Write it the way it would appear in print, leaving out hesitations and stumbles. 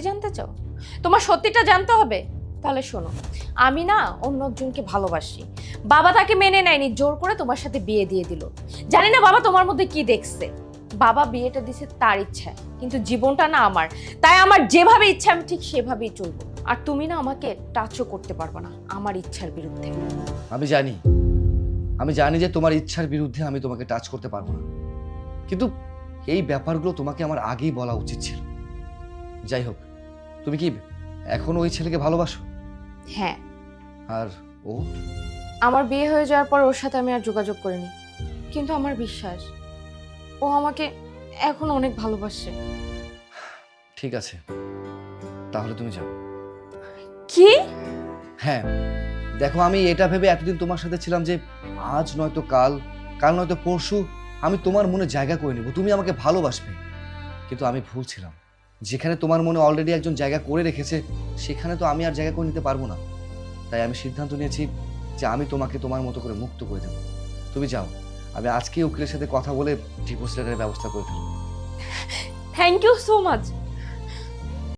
জানতে চাও? তোমার সত্যিটা জানতে হবে? তাহলে শোনো, আমি না অন্য একজনকে ভালোবাসি। বাবা তাকে মেনে নেয়নি, জোর করে তোমার সাথে বিয়ে দিয়ে দিল। জানি না বাবা তোমার মধ্যে কি দেখছে। বাবা বিয়েটা দিছে তার ইচ্ছায়, কিন্তু জীবনটা না আমার। তাই আমার যেভাবে ইচ্ছা আমি ঠিক সেভাবেই চলবো। আর তুমি না আমাকে টাচও করতে পারবে না আমার ইচ্ছার বিরুদ্ধে। আমি জানি যে তোমার ইচ্ছার বিরুদ্ধে আমি তোমাকে টাচ করতে পারবো না, কিন্তু এই ব্যাপারগুলো তোমাকে আমার আগেই বলা উচিত ছিল। যাই হোক, তুমি কি এখনো ওই ছেলেকে ভালোবাসো? হ্যাঁ, আর ও? আমার বিয়ে হয়ে যাওয়ার পর ওর সাথে আমি আর যোগাযোগ করিনি, কিন্তু আমার বিশ্বাস ও আমাকে এখন অনেক ভালোবাসে। ঠিক আছে, তাহলে তুমি যাও। কি? হ্যাঁ, দেখো, আমি এটা ভেবে এতদিন তোমার সাথে ছিলাম যে আজ নয়তো কাল, কাল নয়তো পরশু আমি তোমার মনে জায়গা করে নেব, তুমি আমাকে ভালোবাসবে। কিন্তু আমি ভুল ছিলাম। যেখানে তোমার মনে অলরেডি একজন জায়গা করে রেখেছে, সেখানে তো আমি আর জায়গা করে নিতে পারবো না। তাই আমি সিদ্ধান্ত নিয়েছি যে আমি তোমাকে তোমার মতো করে মুক্ত করে দেবো। তুমি যাও, আমি আজকেই উকিলের সাথে কথা বলে ডিভোর্স লেটারের ব্যবস্থা করে ফেলবো। Thank you so much.